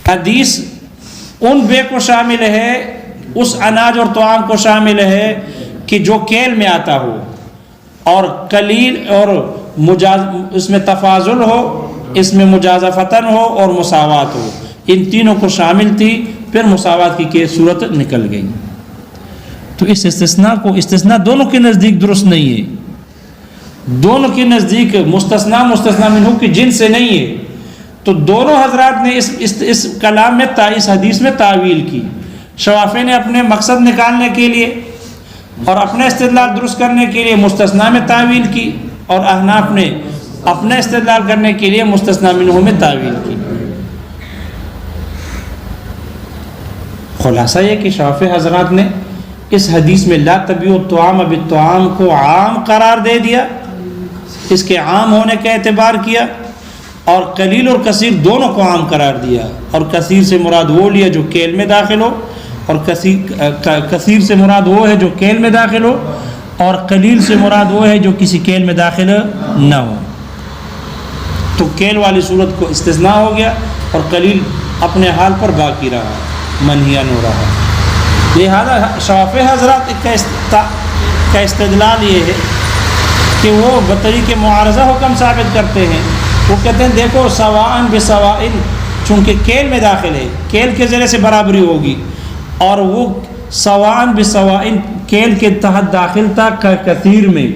حدیث ان بے کو شامل ہے، اس اناج اور طعام کو شامل ہے کہ جو کیل میں آتا ہو، اور قلیل اور اس میں تفاضل ہو، اس میں مجازفتن ہو اور مساوات ہو، ان تینوں کو شامل تھی، پھر مساوات کی صورت نکل گئی۔ تو اس استثناء دونوں کے نزدیک درست نہیں ہے، دونوں کے نزدیک مستثنیٰ منہو کی جن سے نہیں ہے۔ تو دونوں حضرات نے اس کلام میں اس حدیث میں تعویل کی۔ شوافی نے اپنے مقصد نکالنے کے لیے اور اپنے استدلال درست کرنے کے لیے مستثنیٰ میں تعویل کی، اور احناف نے اپنے استدلال کرنے کے لیے مستثنیٰ منہو میں تعویل کی۔ خلاصہ یہ کہ شوافی حضرات نے اس حدیث میں لا تبیع الطعام بالطعام کو عام قرار دے دیا، اس کے عام ہونے کا اعتبار کیا، اور قلیل اور کثیر دونوں کو عام قرار دیا، اور کثیر سے مراد وہ لیا جو کیل میں داخل ہو، اور کثیر سے مراد وہ ہے جو کیل میں داخل ہو، اور قلیل سے مراد وہ ہے جو کسی کیل میں داخل نہ ہو۔ تو کیل والی صورت کو استثناء ہو گیا، اور قلیل اپنے حال پر باقی رہا، منہیان ہو رہا۔ لہذا شوافی حضرات کا استدلال یہ ہے کہ وہ بطریق معارضہ حکم ثابت کرتے ہیں۔ وہ کہتے ہیں دیکھو سواء بسواء، چونکہ کیل میں داخل ہے، کیل کے ذریعے سے برابری ہوگی، اور وہ سواء بسواء کیل کے تحت داخل تھا، کثیر میں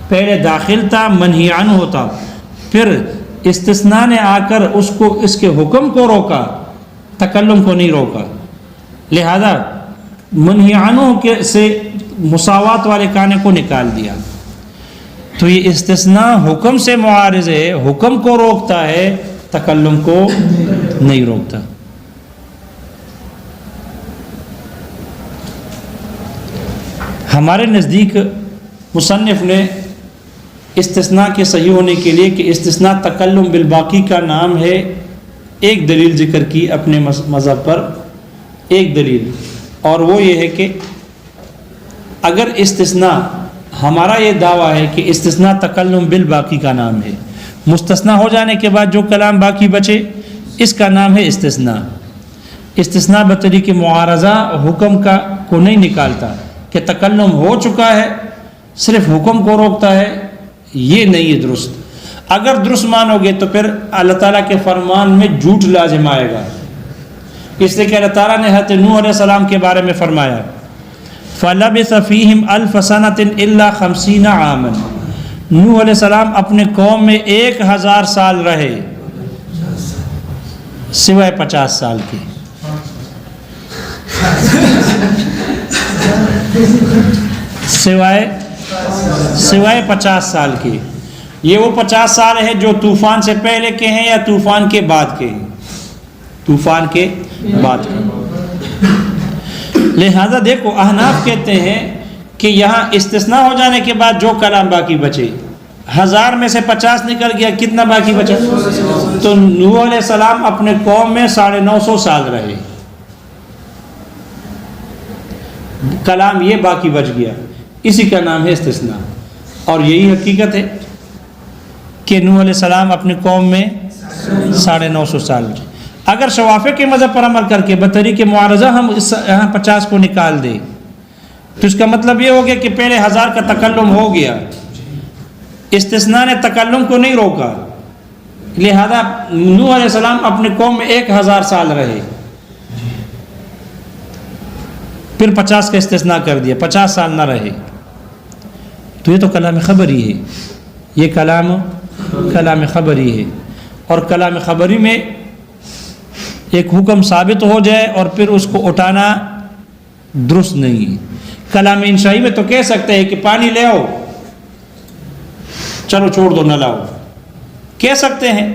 پہلے داخل تھا، منہی عنہ ہوتا، پھر استثناء نے آ کر اس کے حکم کو روکا، تکلم کو نہیں روکا، لہذا منہی عنہ سے مساوات والے کانے کو نکال دیا۔ تو یہ استثناء حکم سے معارض ہے، حکم کو روکتا ہے، تکلم کو نہیں روکتا۔ ہمارے نزدیک مصنف نے استثناء کے صحیح ہونے کے لیے کہ استثناء تکلم بالباقی کا نام ہے، ایک دلیل ذکر کی اپنے مذہب پر، ایک دلیل، اور وہ یہ ہے کہ اگر استثناء، ہمارا یہ دعویٰ ہے کہ استثناء تکلم بالباقی کا نام ہے، مستثنیٰ ہو جانے کے بعد جو کلام باقی بچے اس کا نام ہے استثناء۔ استثناء بطریق معارضہ حکم کو نہیں نکالتا کہ تکلم ہو چکا ہے صرف حکم کو روکتا ہے، یہ نہیں ہے درست۔ اگر درست مانو گے تو پھر اللہ تعالیٰ کے فرمان میں جھوٹ لازم آئے گا، اس لیے کہ اللہ تعالیٰ نے حضرت نوح علیہ السلام کے بارے میں فرمایا فَلَبِثَ فِيهِمْ أَلْفَ سَنَةٍ إِلَّا 50 عَامًا، نوح علیہ السلام اپنے قوم میں 1000 سال رہے سوائے 50 سال کے۔ سوائے 50 سال کے، یہ وہ 50 سال ہے جو طوفان سے پہلے کے ہیں یا طوفان کے بعد کے ہیں، طوفان کے بعد کے۔ لہذا دیکھو احناف کہتے ہیں کہ یہاں استثناء ہو جانے کے بعد جو کلام باقی بچے، 1000 میں سے 50 نکل گیا، کتنا باقی بچا؟ تو نوح علیہ السلام اپنے قوم میں 950 سال رہے، کلام یہ باقی بچ گیا، اسی کا نام ہے استثناء۔ اور یہی حقیقت ہے کہ نوح علیہ السلام اپنے قوم میں 950 سال رہے۔ اگر شوافی کے مذہب پر عمل کر کے بطریق معارضہ ہم یہاں 50 کو نکال دیں تو اس کا مطلب یہ ہو گیا کہ پہلے 1000 کا تکلم ہو گیا، استثناء نے تکلم کو نہیں روکا، لہذا نوح علیہ السلام اپنے قوم میں 1000 سال رہے، پھر 50 کا استثناء کر دیا، 50 سال نہ رہے۔ تو یہ تو کلام خبری ہے، یہ کلام خبری ہے، اور کلام خبری میں ایک حکم ثابت ہو جائے اور پھر اس کو اٹھانا درست نہیں ہے۔ کلام انشائی میں تو کہہ سکتے ہیں کہ پانی لے آؤ، چلو چھوڑ دو نہ لاؤ، کہہ سکتے ہیں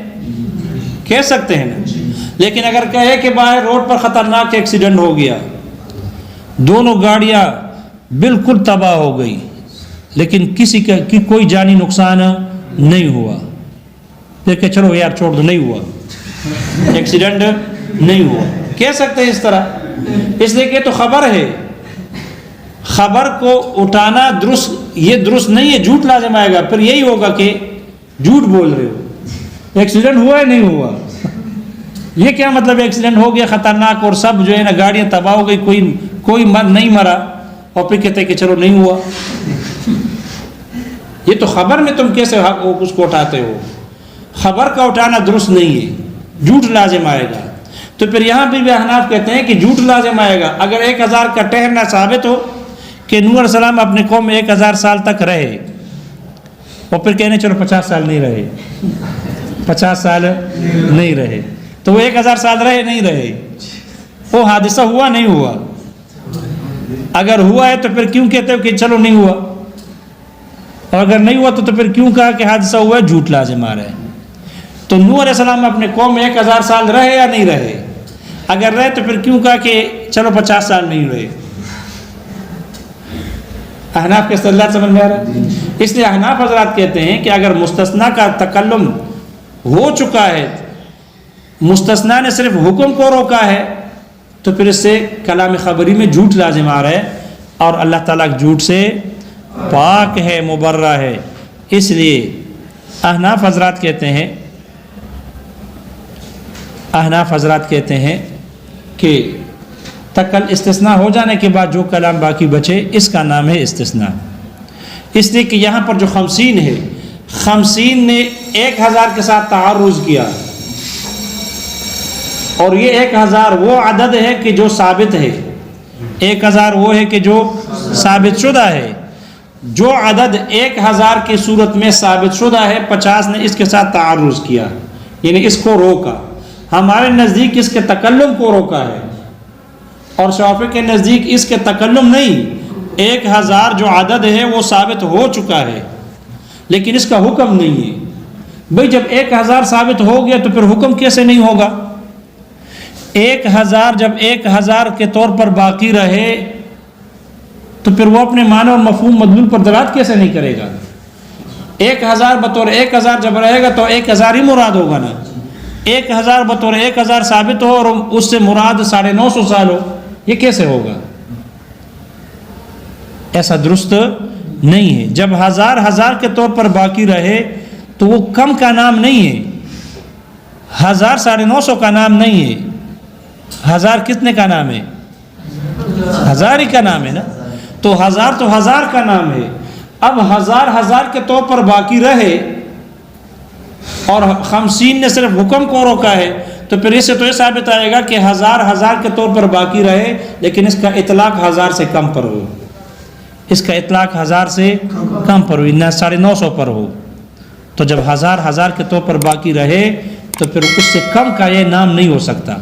نا، لیکن اگر کہے کہ باہر روڈ پر خطرناک ایکسیڈنٹ ہو گیا، دونوں گاڑیاں بالکل تباہ ہو گئی لیکن کسی کا کوئی جانی نقصان نہیں ہوا، پھر کہ چلو یار چھوڑ دو، نہیں ہوا ایکسیڈنٹ، نہیں ہوا، کہہ سکتے ہیں اس طرح، اس لیے کہ تو خبر ہے، خبر کو اٹھانا درست، یہ درست نہیں ہے، جھوٹ لازم آئے گا، پھر یہی ہوگا کہ جھوٹ بول رہے ہو، ایکسیڈنٹ ہوا ہے نہیں ہوا، یہ کیا مطلب ایکسیڈنٹ ہو گیا خطرناک اور سب جو ہے نا گاڑیاں تباہ ہو گئی، کوئی نہیں مرا، اور پھر کہتے ہیں کہ چلو نہیں ہوا؟ یہ تو خبر میں تم کیسے اس کو اٹھاتے ہو؟ خبر کا اٹھانا درست نہیں ہے، جھوٹ لازم آئے گا۔ تو پھر یہاں بھی احناف کہتے ہیں کہ جھوٹ لازم آئے گا اگر 1000 کا ٹھہرنا ثابت ہو کہ نوح علیہ السلام اپنے قوم میں 1000 سال تک رہے، اور پھر کہنے چلو 50 سال نہیں رہے، 50 سال نہیں رہے، تو وہ 1000 سال رہے نہیں رہے؟ وہ حادثہ ہوا نہیں ہوا؟ اگر ہوا ہے تو پھر کیوں کہتے ہو کہ چلو نہیں ہوا؟ اور اگر نہیں ہوا تو پھر کیوں کہا کہ حادثہ ہوا ہے؟ جھوٹ لازم آ رہا ہے۔ تو نوح علیہ السلام اپنے قوم میں 1000 سال رہے یا نہیں رہے؟ اگر رہے تو پھر کیوں کہا کہ چلو 50 سال نہیں رہے؟ احناف کے استدلال سمجھ میں آ رہا ہے؟ اس لیے احناف حضرات کہتے ہیں کہ اگر مستثنیٰ کا تکلم ہو چکا ہے، مستثنیٰ نے صرف حکم کو روکا ہے، تو پھر اس سے کلام خبری میں جھوٹ لازم آ رہا ہے، اور اللہ تعالیٰ جھوٹ سے پاک ہے، مبرہ ہے۔ اس لیے احناف حضرات کہتے ہیں کہ استثناء ہو جانے کے بعد جو کلام باقی بچے اس کا نام ہے استثناء۔ اس لیے کہ یہاں پر جو 50 ہے، 50 نے 1000 کے ساتھ تعارض کیا، اور یہ 1000 وہ عدد ہے کہ جو ثابت ہے، 1000 وہ ہے کہ جو ثابت شدہ ہے۔ جو عدد 1000 کی صورت میں ثابت شدہ ہے، 50 نے اس کے ساتھ تعارض کیا، یعنی اس کو روکا۔ ہمارے نزدیک اس کے تکلم کو روکا ہے، اور شافعی کے نزدیک اس کے تکلم نہیں، 1000 جو عدد ہے وہ ثابت ہو چکا ہے، لیکن اس کا حکم نہیں ہے۔ بھئی جب 1000 ثابت ہو گیا تو پھر حکم کیسے نہیں ہوگا؟ 1000 جب 1000 کے طور پر باقی رہے تو پھر وہ اپنے معنی اور مفہوم مدلول پر دلالت کیسے نہیں کرے گا؟ 1000 بطور 1000 جب رہے گا تو 1000 ہی مراد ہوگا نا۔ 1000 بطور 1000 ثابت ہو اور اس سے مراد 950 سال ہو، یہ کیسے ہوگا؟ ایسا درست نہیں ہے۔ جب 1000 کے طور پر باقی رہے تو وہ کم کا نام نہیں ہے، 1000 950 کا نام نہیں ہے، 1000 کتنے کا نام ہے؟ 1000 ہی کا نام ہے نا۔ تو 1000 کا نام ہے۔ اب 1000 کے طور پر باقی رہے اور 50 نے صرف حکم کو روکا ہے، تو پھر اس سے تو یہ ثابت آئے گا کہ 1000 کے طور پر باقی رہے، لیکن اس کا اطلاق 1000 سے کم پر ہو، اس کا اطلاق 1000 سے کم پر ہو، نہ 950 پر ہو۔ تو جب 1000 کے طور پر باقی رہے تو پھر اس سے کم کا یہ نام نہیں ہو سکتا۔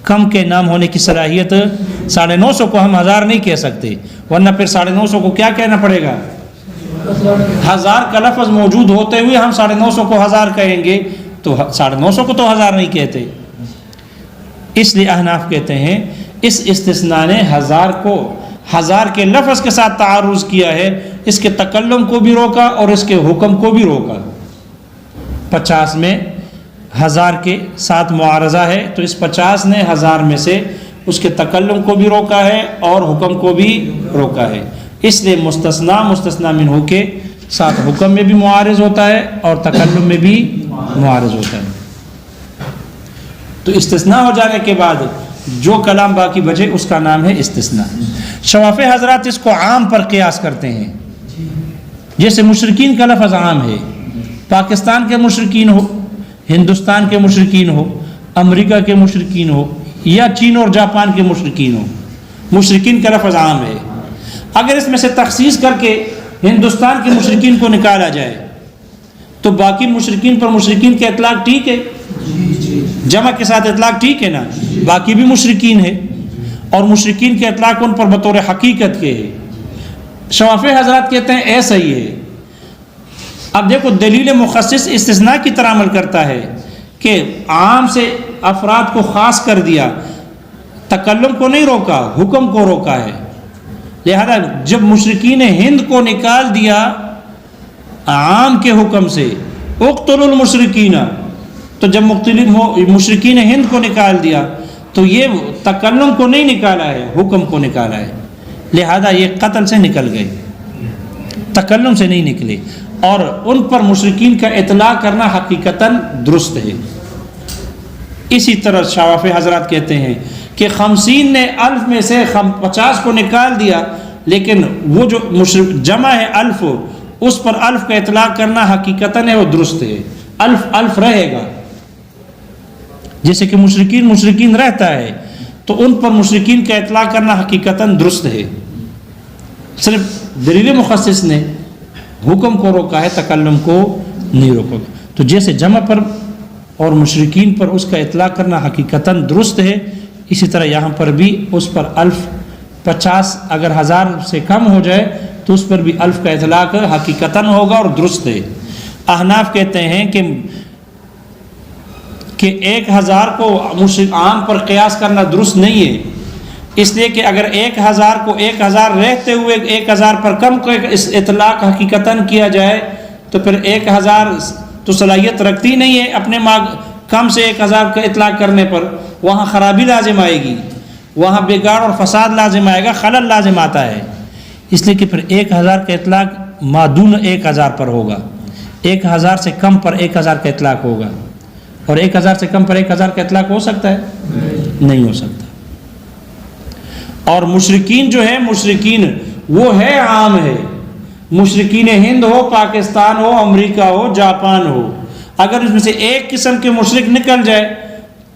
کم کے نام ہونے کی صلاحیت 950 کو ہم 1000 نہیں کہہ سکتے، ورنہ پھر 950 کو کیا کہنا پڑے گا؟ 1000 کا لفظ موجود ہوتے ہوئے ہم 950 کو 1000 کہیں گے، تو 950 کو تو 1000 نہیں کہتے۔ اس لیے احناف کہتے ہیں اس استثناء نے 1000 کے لفظ کے ساتھ تعارض کیا ہے، اس کے تکلم کو بھی روکا اور اس کے حکم کو بھی روکا۔ 50 میں 1000 کے ساتھ معارضہ ہے، تو اس 50 نے 1000 میں سے اس کے تکلم کو بھی روکا ہے اور حکم کو بھی روکا ہے۔ اس لیے مستثنیٰ منہ کے ساتھ حکم میں بھی معارض ہوتا ہے اور تکلم میں بھی معارض ہوتا ہے۔ تو استثناء ہو جانے کے بعد جو کلام باقی بچے اس کا نام ہے استثناء۔ شوافی حضرات اس کو عام پر قیاس کرتے ہیں، جیسے مشرکین کا لفظ عام ہے، پاکستان کے مشرکین ہو، ہندوستان کے مشرکین ہو، امریکہ کے مشرکین ہو، یا چین اور جاپان کے مشرکین ہو، مشرکین کا لفظ عام ہے۔ اگر اس میں سے تخصیص کر کے ہندوستان کے مشرکین کو نکالا جائے تو باقی مشرکین پر مشرکین کا اطلاق ٹھیک ہے، جمع کے ساتھ اطلاق ٹھیک ہے نا، باقی بھی مشرکین ہے اور مشرکین کے اطلاق ان پر بطور حقیقت کے ہے۔ شوافی حضرات کہتے ہیں ایسا ہی ہے۔ اب دیکھو دلیل مخصص استثناء کی طرح عمل کرتا ہے کہ عام سے افراد کو خاص کر دیا، تکلم کو نہیں روکا، حکم کو روکا ہے۔ لہذا جب مشرکین ہند کو نکال دیا عام کے حکم سے، اقتلوا المشرکین، تو جب مشرکین ہند کو نکال دیا تو یہ تکلم کو نہیں نکالا ہے، حکم کو نکالا ہے، لہذا یہ قتل سے نکل گئے، تکلم سے نہیں نکلے، اور ان پر مشرکین کا اطلاق کرنا حقیقتاً درست ہے۔ اسی طرح شوافی حضرات کہتے ہیں کہ 50 نے الف میں سے 50 کو نکال دیا، لیکن وہ جو جمع ہے الف، اس پر الف کا اطلاق کرنا حقیقتاً ہے وہ درست ہے، الف الف رہے گا. جیسے کہ مشرکین رہتا ہے تو ان پر مشرکین کا اطلاق کرنا حقیقتاً درست ہے. صرف دلیل مخصص نے حکم کو روکا ہے، تکلم کو نہیں روکا. تو جیسے جمع پر اور مشرکین پر اس کا اطلاق کرنا حقیقتاً درست ہے، اسی طرح یہاں پر بھی اس پر الف 50 اگر 1000 سے کم ہو جائے تو اس پر بھی الف کا اطلاق حقیقتاً ہوگا اور درست ہے. احناف کہتے ہیں کہ 1000 کو عام پر قیاس کرنا درست نہیں ہے، اس لیے کہ اگر 1000 کو 1000 رہتے ہوئے 1000 پر کم کو اطلاق حقیقتاً کیا جائے تو پھر 1000 تو صلاحیت رکھتی نہیں ہے اپنے کم سے 1000 کا اطلاق کرنے پر، وہاں خرابی لازم آئے گی، وہاں بگاڑ اور فساد لازم آئے گا، خلل لازم آتا ہے. اس لیے کہ پھر 1000 کا اطلاق مادون 1000 پر ہوگا، 1000 سے کم پر 1000 کا اطلاق ہوگا، اور 1000 سے کم پر 1000 کا اطلاق ہو سکتا ہے؟ نہیں ہو سکتا. اور مشرکین جو ہے، مشرکین وہ ہے عام ہے، مشرکین ہند ہو، پاکستان ہو، امریکہ ہو، جاپان ہو، اگر اس میں سے ایک قسم کے مشرک نکل جائے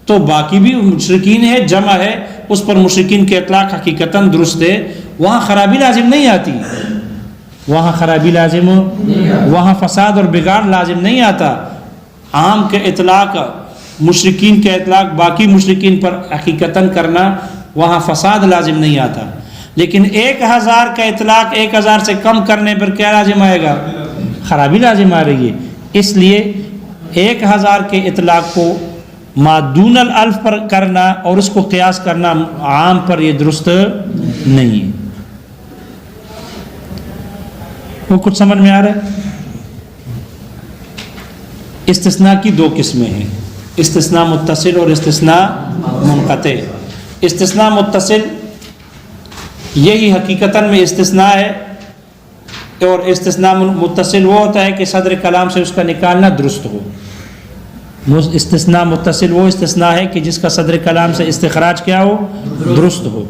تو باقی بھی مشرکین ہے، جمع ہے، اس پر مشرکین کے اطلاق حقیقتاً درست ہے، وہاں خرابی لازم نہیں آتی، وہاں خرابی لازم، وہاں فساد اور بگاڑ لازم نہیں آتا. عام کے اطلاق، مشرکین کے اطلاق باقی مشرکین پر حقیقتاً کرنا، وہاں فساد لازم نہیں آتا. لیکن 1000 کا اطلاق 1000 سے کم کرنے پر کیا لازم آئے گا؟ خرابی لازم آ رہی ہے. اس لیے 1000 کے اطلاق کو مادون الالف پر کرنا اور اس کو قیاس کرنا عام پر یہ درست نہیں ہے. وہ کچھ سمجھ میں آ رہا ہے؟ استثناء کی 2 قسمیں ہیں، استثناء متصل اور استثناء منقطع. استثناء متصل یہی حقیقتاً میں استثناء ہے، اور استثناء متصل وہ ہوتا ہے کہ صدر کلام سے اس کا نکالنا درست ہو. استثناء متصل وہ استثناء ہے کہ جس کا صدر کلام سے استخراج کیا ہو؟ درست ہو.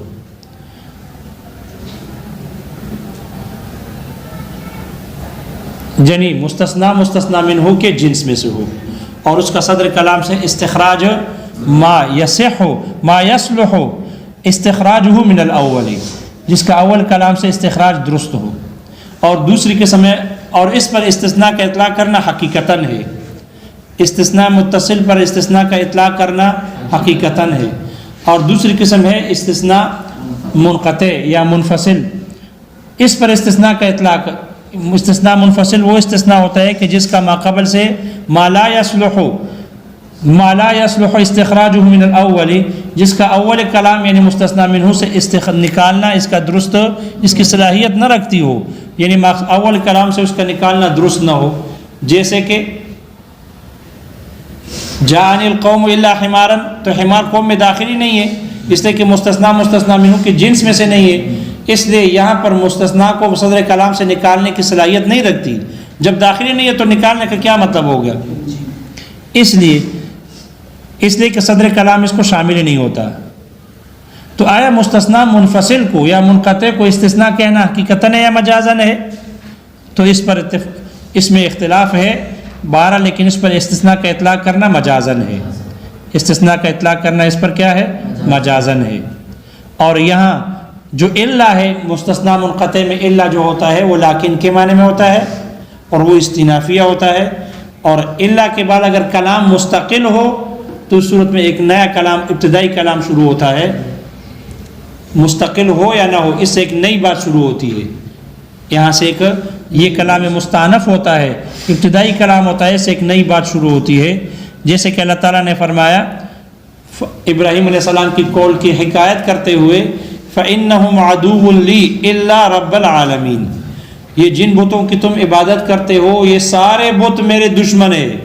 یعنی مستثنیٰ منہ کے جنس میں سے ہو، اور اس کا صدر کلام سے استخراج ما یصح ما یصلح استخراجہ من الاول، جس کا اول کلام سے استخراج درست ہو. اور دوسری قسم ہے، اور اس پر استثناء کا اطلاق کرنا حقیقتاً ہے، استثناء متصل پر استثناء کا اطلاق کرنا حقیقتاً ہے. اور دوسری قسم ہے استثناء منقطع یا منفصل، اس پر استثناء کا اطلاق. استثناء منفصل وہ استثناء ہوتا ہے کہ جس کا ماقبل سے ما لا یصلح استخراجہ من الاول، جس کا اول کلام یعنی مستثنی منہ سے نکالنا اس کا درست، اس کی صلاحیت نہ رکھتی ہو، یعنی اول کلام سے اس کا نکالنا درست نہ ہو. جیسے کہ جاءنی القوم الا حمارا، تو حمار قوم میں داخل ہی نہیں ہے، اس لیے کہ مستثنی منہ کے جنس میں سے نہیں ہے. اس لیے یہاں پر مستثنیٰ کو صدر کلام سے نکالنے کی صلاحیت نہیں رکھتی. جب داخلی نہیں ہے تو نکالنے کا کیا مطلب ہو گیا؟ اس لیے کہ صدر کلام اس کو شامل ہی نہیں ہوتا. تو آیا مستثنیٰ منفصل کو یا منقطع کو استثناء کہنا حقیقتاً ہے یا مجازاً ہے؟ تو اس میں اختلاف ہے 12، لیکن اس پر استثناء کا اطلاق کرنا مجازاً ہے. استثناء کا اطلاق کرنا اس پر کیا ہے؟ مجازاً ہے. اور یہاں جو الا ہے مستثنیٰ منقطع میں، الا جو ہوتا ہے وہ لیکن کے معنی میں ہوتا ہے اور وہ استنافیہ ہوتا ہے. اور الا کے بعد اگر کلام مستقل ہو تو اس صورت میں ایک نیا کلام، ابتدائی کلام شروع ہوتا ہے. مستقل ہو یا نہ ہو، اس سے ایک نئی بات شروع ہوتی ہے. یہاں سے ایک یہ کلام مستانف ہوتا ہے، ابتدائی کلام ہوتا ہے، اس سے ایک نئی بات شروع ہوتی ہے. جیسے کہ اللہ تعالیٰ نے فرمایا ابراہیم علیہ السلام کی قول کی حکایت کرتے ہوئے، فَإِنَّهُمْ عَدُوٌّ لِّي إِلَّا رَبَّ الْعَالَمِينَ، یہ جن بتوں کی تم عبادت کرتے ہو یہ سارے بت میرے دشمن ہیں.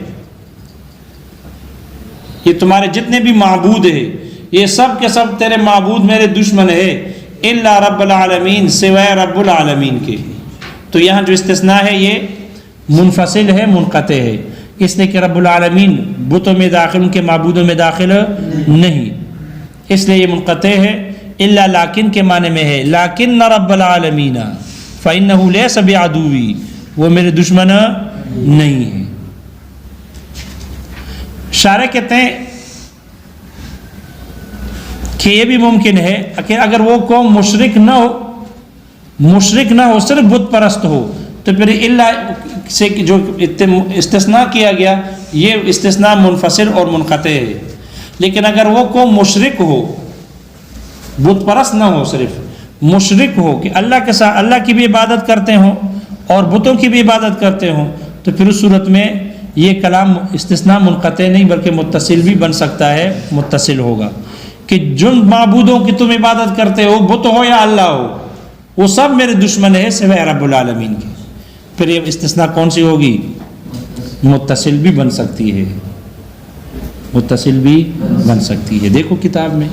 یہ تمہارے جتنے بھی معبود ہیں یہ سب کے سب تیرے معبود میرے دشمن ہیں، إِلَّا رَبَّ الْعَالَمِينَ، سوائے رب العالمین کے. تو یہاں جو استثناء ہے یہ منفصل ہے، منقطع ہے. اس لیے کہ رب العالمین بتوں میں داخل، ان کے معبودوں میں داخل نہیں، اس لیے یہ منقطع ہے۔ الا لیکن کے معنی میں ہے، لیکن رب العالمین فإنہ لیس بعدوی، وہ میرے دشمن نہیں ہے۔ شارح کہتے ہیں کہ یہ بھی ممکن ہے کہ اگر وہ قوم مشرک نہ ہو صرف بت پرست ہو تو پھر اللہ سے جو استثناء کیا گیا یہ استثناء منفصل اور منقطع ہے۔ لیکن اگر وہ قوم مشرک ہو، بت پرست نہ ہو، صرف مشرک ہو کہ اللہ کے ساتھ اللہ کی بھی عبادت کرتے ہوں اور بتوں کی بھی عبادت کرتے ہوں، تو پھر اس صورت میں یہ کلام استثناء منقطع نہیں بلکہ متصل بھی بن سکتا ہے، متصل ہوگا کہ جن معبودوں کی تم عبادت کرتے ہو، بت ہو یا اللہ ہو، وہ سب میرے دشمن ہے سوائے رب العالمین کے۔ پھر یہ استثناء کون سی ہوگی؟ متصل بھی بن سکتی ہے، متصل بھی بن سکتی ہے۔ دیکھو کتاب میں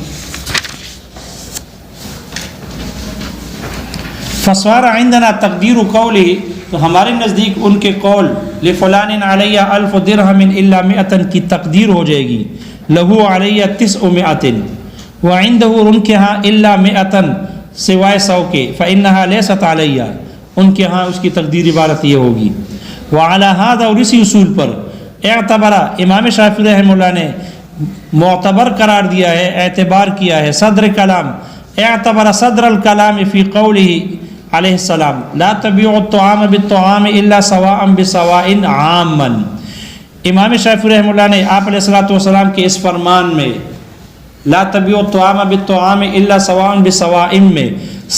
فصار عندنا تقدیر قوله، تو ہمارے نزدیک ان کے قول لفلان علیہ 1000 درہم الا 100 کی تقدیر ہو جائے گی، لہو علیہ 900 وعنده، ان کے ہاں الا 100 سوائے 100 کے، فانها لیست علیہ، ان کے ہاں اس کی تقدیر عبارت یہ ہوگی۔ وعلی هذا، اور اسی اصول پر اعتبر، امام شافعی رحمہ اللہ نے معتبر قرار دیا ہے، اعتبار کیا ہے صدر کلام، اعتبر صدر الکلام فی قولہ علیہ السلام لا تبیع الطعام بالطعام الا سواء بسواء عاما۔ امام شافعی رحمہ اللہ نے آپ علیہ السلام کے اس فرمان میں لا تبیع الطعام بالطعام الا سواء بسواء میں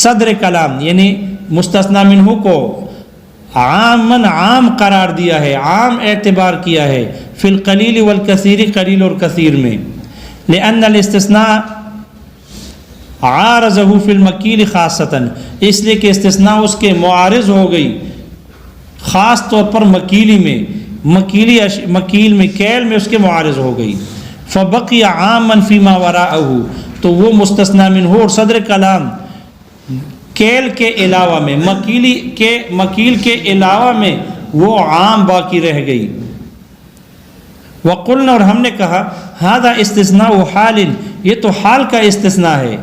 صدر کلام یعنی مستثنی منہ کو عاماً عام قرار دیا ہے، عام اعتبار کیا ہے، فی القلیل والکثیر، قلیل اور کثیر میں، لأن الاستثناء عارضہ فی المکیل خاصتاً، اس لیے کہ استثناء اس کے معارض ہو گئی خاص طور پر مکیلی میں، مکیل میں، کیل میں اس کے معارض ہو گئی، فبقی عاماً فیما وراءہ، تو وہ مستثنی منہ اور صدر کلام کیل کے علاوہ میں، مکیل کے علاوہ میں وہ عام باقی رہ گئی۔ وقلنا، اور ہم نے کہا ھذا استثناء حال، یہ تو حال کا استثناء ہے،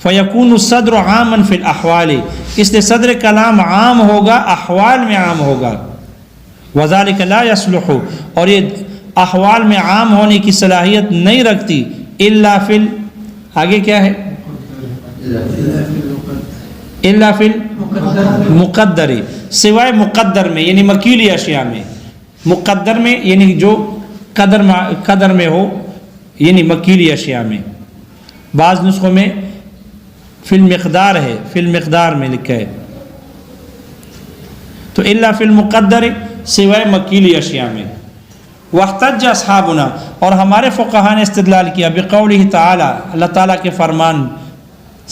فیکون الصدر عاما فی الاحوال، اس لیے صدر کلام عام ہوگا، احوال میں عام ہوگا، وذلک لا یصلح، اور یہ احوال میں عام ہونے کی صلاحیت نہیں رکھتی، الا فی آگے کیا ہے، الا فی المقدر، سوائے مقدر میں یعنی مکیلی اشیاء میں، مقدر میں یعنی جو قدر میں ہو یعنی مکیلی اشیاء میں، بعض نسخوں میں فی المقدار ہے، فی المقدار میں لکھا ہے، تو الا فی المقدر سوائے مکیلی اشیاء میں۔ واحتج اصحابنا، اور ہمارے فقہاء نے استدلال کیا بقولہ تعالی، اللہ تعالیٰ کے فرمان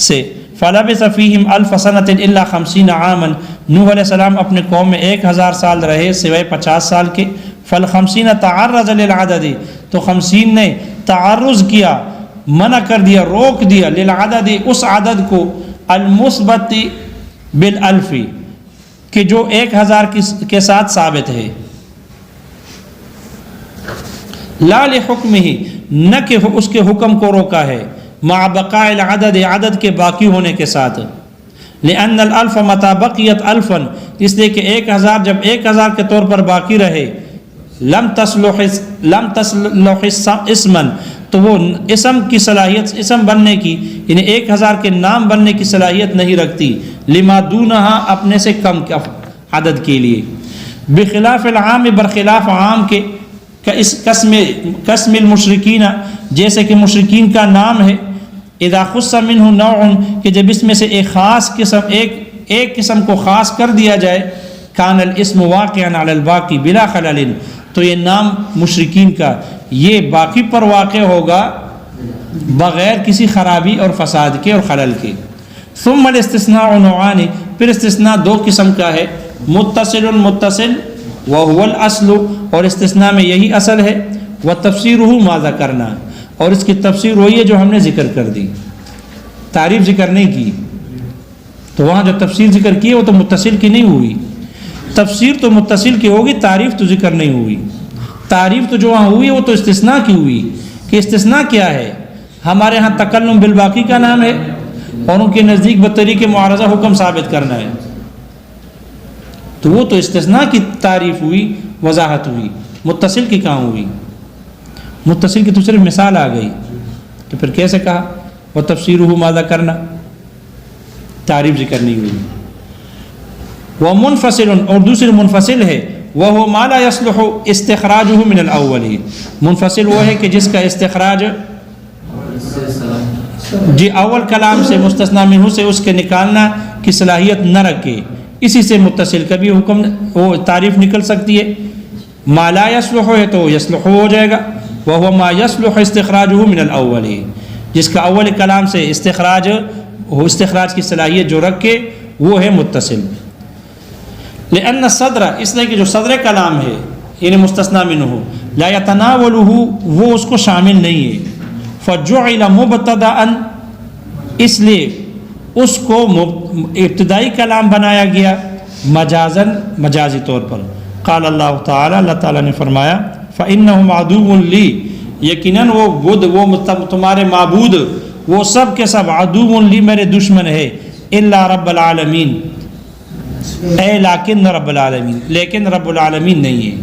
سے، فلبث فیہم 1000 سنۃ الا 50 عاما، نوح علیہ السلام اپنے قوم میں 1000 سال رہے سوائے 50 سال کے، فال50 تعرض للعدد، تو 50 نے تعرض کیا، منع کر دیا، روک دیا، للعدد اس عدد کو، المثبت بالالف کہ جو 1000 کے ساتھ ثابت ہے، لا لحکمہ، نہ کہ اس کے حکم کو روکا ہے، مع بقاء العدد، عدد کے باقی ہونے کے ساتھ، لأن الالف متى بقیت الفا، اس لیے کہ 1000 جب 1000 کے طور پر باقی رہے، لم تصلح اسما، تو وہ اسم کی صلاحیت، اسم بننے کی یعنی 1000 کے نام بننے کی صلاحیت نہیں رکھتی، لما دونہا اپنے سے کم عدد کے لیے، بخلاف العام، برخلاف عام کے، قسم المشرکین، جیسے کہ مشرکین کا نام ہے، اذا خص منہ نوع، کہ جب اس میں سے ایک خاص قسم، ایک قسم کو خاص کر دیا جائے، کان الاسم واقعا علی الباقی بلا خلل، تو یہ نام مشرکین کا یہ باقی پر واقع ہوگا بغیر کسی خرابی اور فساد کے اور خلل کے۔ ثم الاستثناء نوعان، پھر استثناء 2 قسم کا ہے، متصل متصل، وهو الاصل، اور استثناء میں یہی اصل ہے، وتفسیرہ ما ذکرنا، اور اس کی تفسیر وہی ہے جو ہم نے ذکر کر دی، تعریف ذکر نہیں کی، تو وہاں جو تفسیر ذکر کی ہے وہ تو متصل کی نہیں ہوئی، تفسیر تو متصل کی ہوگی، تعریف تو ذکر نہیں ہوئی۔ تعریف تو جو وہاں ہوئی وہ تو استثناء کی ہوئی کہ استثناء کیا ہے؟ ہمارے ہاں تکلم بالباقی کا نام ہے اور ان کے نزدیک بطریق معارضہ حکم ثابت کرنا ہے، تو وہ تو استثناء کی تعریف ہوئی، وضاحت ہوئی، متصل کی کہاں ہوئی؟ متصل کی تو صرف مثال آ گئی، تو پھر کیسے کہا وہ تفسیرہ ماذا کرنا، تعریف ذکر نہیں ہوئی۔ وہ منفصل، اور دوسری منفصل ہے وہ ما لا يصلح استخراجه من الاول، منفصل وہ ہے کہ جس کا استخراج جی اول کلام سے مستثنی منہ سے اس کے نکالنا کی صلاحیت نہ رکھے، اسی سے متصل کبھی حکم وہ تعریف نکل سکتی ہے۔ ما لا يصلح ہے تو يصلح ہو جائے گا، وهو ما يصلح استخراجه من الاول، جس کا اول کلام سے استخراج کی صلاحیت جو رکھے وہ ہے متصل۔ لأن الصدر، اس لیے کہ جو صدر کلام ہے یعنی مستثنی منہ لا يتناوله، وہ اس کو شامل نہیں ہے، فجعل مبتدأ، اس لیے اس کو ابتدائی کلام بنایا گیا مجازاً، مجازی طور پر۔ قال اللہ تعالی، اللہ تعالیٰ نے فرمایا فإنهم عدو لی، یقیناً وہ بدھ، وہ تمہارے معبود، وہ سب کے سب عدو لی، میرے دشمن ہے، الا رب العالمین، اے لیکن رب العالمین، لیکن رب العالمین نہیں ہے۔